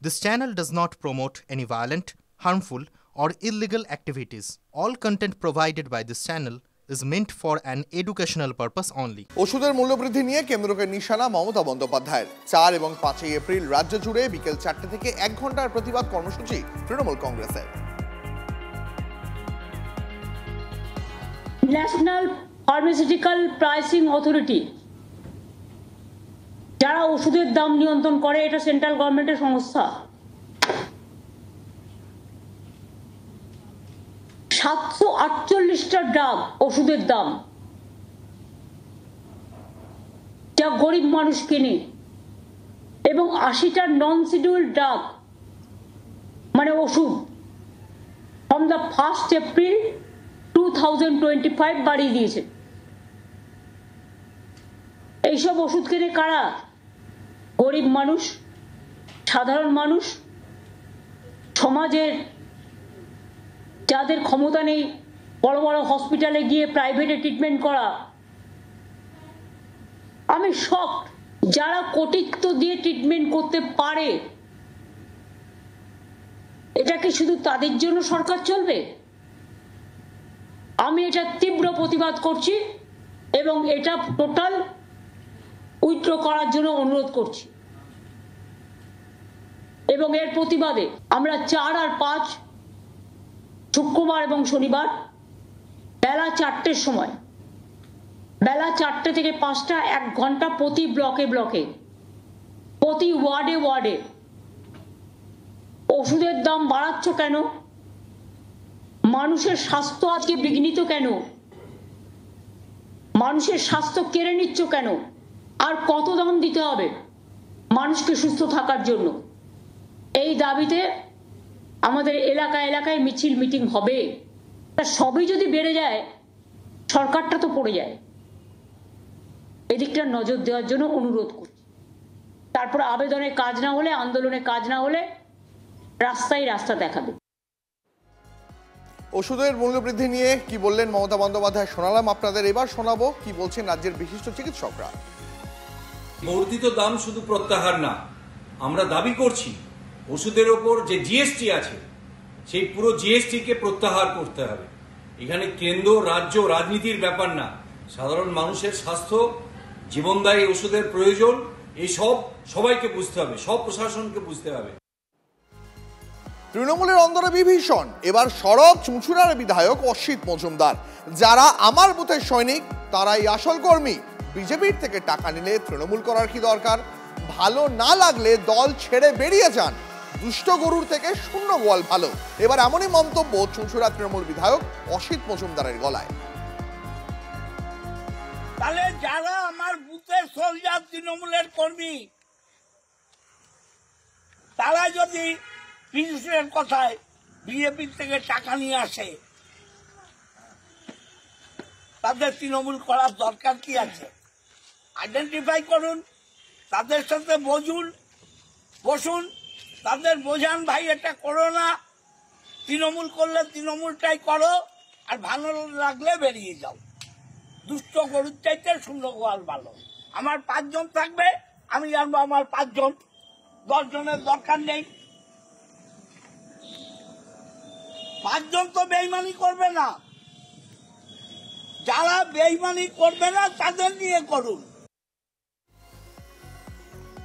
This channel does not promote any violent, harmful, or illegal activities. All content provided by this channel is meant for an educational purpose only. ওষুধের মূল্যবৃদ্ধি নিয়ে কেন্দ্রকে নিশানা মমতা বন্দ্যোপাধ্যায়ের। 4 এবং 5 April রাজ্য জুড়ে বিকেল 4টে থেকে 1 ঘন্টার প্রতিবাদ কর্মসূচি তৃণমূল কংগ্রেসের। ন্যাশনাল ফার্মাসিউটিক্যাল প্রাইসিং অথরিটি যারা ওষুধের দাম নিয়ন্ত্রণ করে, এটা সেন্ট্রাল গভর্নমেন্টের সংস্থা। 748টা ড্রাগ ওষুধের দাম যা গরিব মানুষ কিনে, এবং 80টা নন শিডিউল ড্রাগ মানে ওষুধ ফ্রম দ্য 1 এপ্রিল 2025 বাড়িয়ে দিয়েছে। এইসব ওষুধ কিনে কারা? গরিব মানুষ, সাধারণ মানুষ, সমাজের যাদের ক্ষমতা নেই বড় বড় হসপিটালে গিয়ে প্রাইভেটে ট্রিটমেন্ট করা। আমি শক, যারা কোটিত্ব দিয়ে ট্রিটমেন্ট করতে পারে, এটা কি শুধু তাদের জন্য সরকার চলবে? আমি এটা তীব্র প্রতিবাদ করছি এবং এটা টোটাল উইথড্র করার জন্য অনুরোধ করছি। এবং এর প্রতিবাদে আমরা 4 আর 5 শুক্রবার এবং শনিবার বেলা 4টের সময়, বেলা 4টে থেকে 5টা 1 ঘন্টা প্রতি ব্লকে ব্লকে, প্রতি ওয়ার্ডে ওয়ার্ডে ওষুধের দাম বাড়াচ্ছ কেন? মানুষের স্বাস্থ্য আজকে বিঘ্নিত কেন? মানুষের স্বাস্থ্য কেড়ে নিচ্ছ কেন? আর কত দাম দিতে হবে মানুষকে সুস্থ থাকার জন্য? এই দাবিতে আমাদের এলাকায় এলাকায় মিছিল মিটিং হবে। সবই যদি বেড়ে যায়, সরকারটা তো পড়ে যায়। এদিকটা নজর দেওয়ার জন্য অনুরোধ করছি। তারপর আবেদনে কাজ না হলে, আন্দোলনে কাজ না হলে রাস্তায় রাস্তা দেখাবে। ওষুধের মূল্যবৃদ্ধি নিয়ে কি বললেন মমতা বন্দ্যোপাধ্যায় শোনালাম আপনাদের। এবার শোনাবো কি বলছেন রাজ্যের বিশিষ্ট চিকিৎসকরা। বর্ধিত দাম শুধু প্রত্যাহার না, আমরা দাবি করছি ওষুধের ওপর যে জিএসটি আছে সেই পুরো জিএসটিকে প্রত্যাহার করতে হবে। এখানে কেন্দ্র রাজ্য রাজনীতির ব্যাপার না, সাধারণ মানুষের স্বাস্থ্য, জীবনদায়ী ওষুধের প্রয়োজন, এই সবাইকে বুঝতে হবে, সব প্রশাসনকে বুঝতে হবে। তৃণমূলের অন্দরে বিভীষণ। এবার সরব চুঁচুড়ার বিধায়ক অসিত মজুমদার। যারা আমার বুথের সৈনিক তারাই আসল কর্মী। বিজেপির থেকে টাকা নিলে তৃণমূল করার কি দরকার? ভালো না লাগলে দল ছেড়ে বেরিয়ে যান। দুষ্ট গরুর থেকে শূন্য গোয়াল ভালো। এবার এমনই মন্তব্য চুঁচুড়া তৃণমূল বিধায়ক অসিত মজুমদারের গলায়। তাহলে যারা আমার বুথের সোলজার তৃণমূলের কর্মী, তারা যদি পিছনের কথায় বিজেপির থেকে টাকা নিয়ে আসে, তাদের তৃণমূল করার দরকার কি আছে? আইডেন্টিফাই করুন, তাদের সাথে বসুন, তাদের বোঝান, ভাই এটা করো না, তৃণমূল করলে তৃণমূলটাই করো, আর ভালো লাগলে বেরিয়ে যাও। দুষ্ট গরুর চাইতে শূন্য গোয়াল ভালো। আমার 5 জন থাকবে, আমি জানবো আমার 5 জন, 10 জনের দরকার নেই। 5 জন তো বেইমানি করবে না, যারা বেইমানি করবে না তাদের নিয়ে করুন।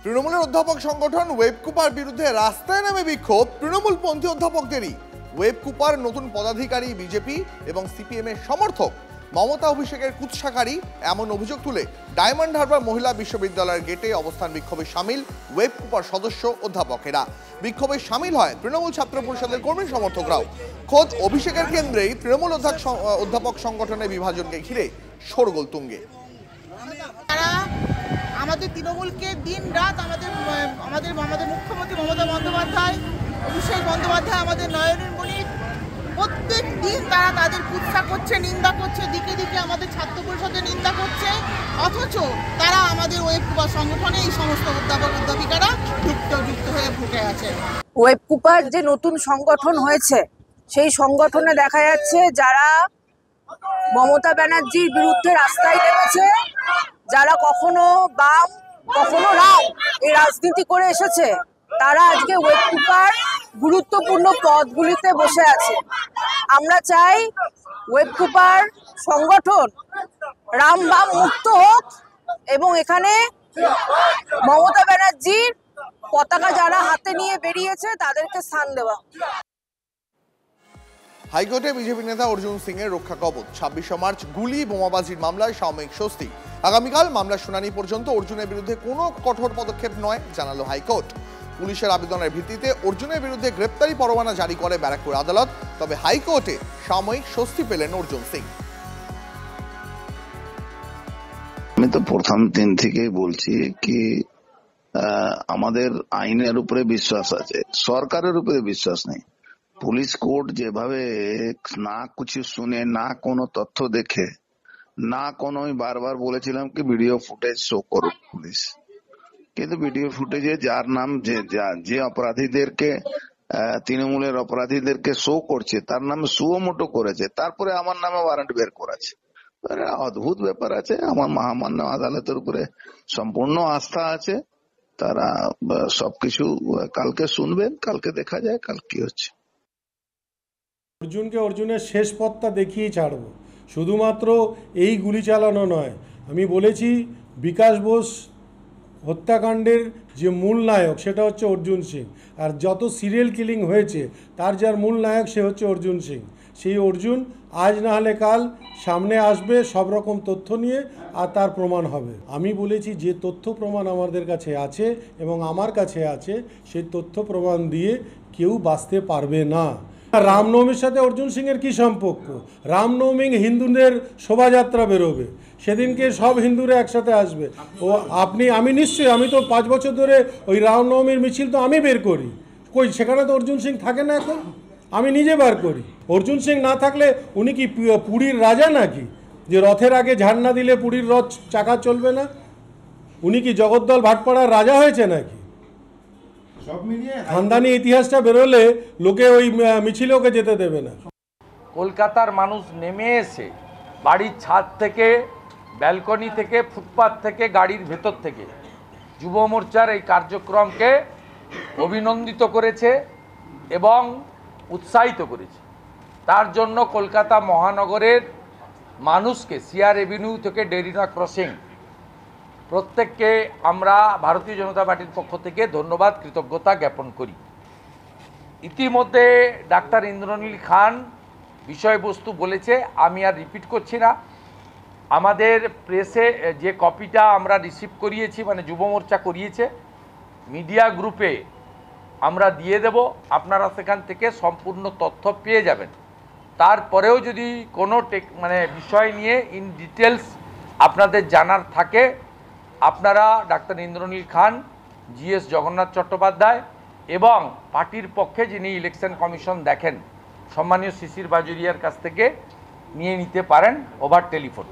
তৃণমূলের অধ্যাপক সংগঠন ওয়েবকুপার বিরুদ্ধে রাস্তায় নেমে বিক্ষোভ তৃণমূলপন্থী অধ্যাপকদেরই। ওয়েবকুপার নতুন পদাধিকারী বিজেপি এবং সিপিএম এর সমর্থক। মমতা অভিষেকের কুৎসাকারী এমন অভিযোগ তুলে ডায়মন্ড হারবার মহিলা বিশ্ববিদ্যালয়ের গেটে অবস্থান বিক্ষোভে সামিল ওয়েবকুপার সদস্য অধ্যাপকেরা। বিক্ষোভে সামিল হয় তৃণমূল ছাত্র পরিষদের কর্মী সমর্থকরাও। খোদ অভিষেকের কেন্দ্রেই তৃণমূল অধ্যাপক সংগঠনের বিভাজনকে ঘিরে শোরগোল তুঙ্গে। আমাদের তৃণমূলকে দিন রাত আমাদের মুখ্যমন্ত্রী মমতা বন্দ্যোপাধ্যায়, অভিষেক বন্দ্যোপাধ্যায়, আমাদের নয়নের মণি, প্রত্যেক দিন তারা তাদের কুৎসা করছে, নিন্দা করছে, দিকে দিকে আমাদের ছাত্র পরিষদের নিন্দা করছে। অথচ তারা আমাদের ওয়েবকুপার সংগঠনে এই সমস্ত অধ্যাপক অধ্যাপিকারা যুক্ত হয়ে ভুগে আছে। ওয়েবকুপার যে নতুন সংগঠন হয়েছে, সেই সংগঠনে দেখা যাচ্ছে যারা মমতা ব্যানার্জির বিরুদ্ধে রাস্তায় নেমেছে, যারা কখনো বাম কখনো রাম এই রাজনীতি করে এসেছে, তারা আজকে ওয়েব কুপার গুরুত্বপূর্ণ পদগুলিতে বসে আছে। আমরা চাই ওয়েব কুপার সংগঠন রামবাম মুক্ত হোক এবং এখানে মমতা ব্যানার্জির পতাকা যারা হাতে নিয়ে বেরিয়েছে তাদেরকে স্থান দেওয়া। হাইকোর্টে বিজেপি নেতা অর্জুন সিং এর রক্ষা কবচ। 26 মার্চ গুলি বোমাবাজির মামলায় সাময়িক স্বস্তি। আগামীকাল মামলার শুনানি পর্যন্ত অর্জুনের বিরুদ্ধে কোনো কঠোর পদক্ষেপ নয় জানালো হাইকোর্ট। পুলিশের আবেদনের ভিত্তিতে অর্জুনের বিরুদ্ধে গ্রেপ্তারি পরোয়ানা জারি করে ব্যারাকপুর আদালত। তবে হাইকোর্টে সাময়িক স্বস্তি পেলেন অর্জুন সিং। আমি তো প্রথম দিন থেকেই বলছি কি আমাদের আইনের উপরে বিশ্বাস আছে, সরকারের উপরে বিশ্বাস নেই। পুলিশ কোর্ট যেভাবে না কিছু শুনে, না কোনো তথ্য দেখে, না কোনো, আমি বারবার বলেছিলাম কি ভিডিও ফুটেজ শো করুক পুলিশ, কিন্তু ভিডিও ফুটেজে যার নাম যে অপরাধীদেরকে তৃণমূলের অপরাধীদেরকে শো করছে তার নামে সুমোটো করেছে, তারপরে আমার নামে ওয়ারেন্ট বের করেছে। অদ্ভুত ব্যাপার আছে। আমার মহামান্য আদালতের উপরে সম্পূর্ণ আস্থা আছে, তারা সবকিছু কালকে শুনবেন, কালকে দেখা যায় কাল কি হচ্ছে। অর্জুনকে অর্জুনের শেষ পথটা দেখিয়ে ছাড়বো। শুধুমাত্র এই গুলি চালানো নয়, আমি বলেছি বিকাশ বোস হত্যাকাণ্ডের যে মূল নায়ক সেটা হচ্ছে অর্জুন সিং, আর যত সিরিয়াল কিলিং হয়েছে তার যার মূল নায়ক সে হচ্ছে অর্জুন সিং। সেই অর্জুন আজ না হলে কাল সামনে আসবে সব রকম তথ্য নিয়ে, আর তার প্রমাণ হবে। আমি বলেছি যে তথ্য প্রমাণ আমাদের কাছে আছে এবং আমার কাছে আছে, সেই তথ্য প্রমাণ দিয়ে কেউ বাঁচতে পারবে না। রামনবমীর সাথে অর্জুন সিং এর কি সম্পর্ক? রামনবমী হিন্দুদের শোভাযাত্রা বেরোবে, সেদিনকে সব হিন্দুরা একসাথে আসবে। ও আমি নিশ্চয়ই, আমি তো 5 বছর ধরে ওই রামনবমীর মিছিল তো আমি বের করি, কই সেখানে তো অর্জুন সিং থাকে না, এখন আমি নিজে বার করি। অর্জুন সিং না থাকলে উনি কি পুরীর রাজা নাকি, যে রথের আগে ঝান্ডা দিলে পুরীর রথ চাকা চলবে না? উনি কি জগদ্দল ভাটপাড়ার রাজা হয়েছে নাকি? খানদানি ইতিহাসটা বেরোলে লোকে ওই মিছিলে ওকে যেতে দেবে না। কলকাতার মানুষ নেমে এসে বাড়ির ছাদ থেকে, ব্যালকনি থেকে, ফুটপাথ থেকে, গাড়ির ভেতর থেকে যুব মোর্চার এই কার্যক্রমকে অভিনন্দিত করেছে এবং উৎসাহিত করেছে। তার জন্য কলকাতা মহানগরের মানুষকে সিআর এভিনিউ থেকে ডেরিনা ক্রসিং প্রত্যেককে আমরা ভারতীয় জনতা পার্টির পক্ষ থেকে ধন্যবাদ, কৃতজ্ঞতা জ্ঞাপন করি। ইতিমধ্যে ডাক্তার ইন্দ্রনীল খান বিষয়বস্তু বলেছে, আমি আর রিপিট করছি না। আমাদের প্রেসে যে কপিটা আমরা রিসিভ করিয়েছি, মানে যুব মোর্চা করিয়েছে, মিডিয়া গ্রুপে আমরা দিয়ে দেব, আপনারা সেখান থেকে সম্পূর্ণ তথ্য পেয়ে যাবেন। তারপরেও যদি কোনো বিষয় নিয়ে ইন ডিটেলস আপনাদের জানার থাকে, আপনারা ডাক্তার ইন্দ্রনীল খান, জিএস জগন্নাথ চট্টোপাধ্যায় এবং পার্টির পক্ষে যিনি ইলেকশন কমিশন দেখেন সম্মানীয় শিশির বাজুরিয়ার কাছ থেকে নিয়ে নিতে পারেন ওভার টেলিফোন।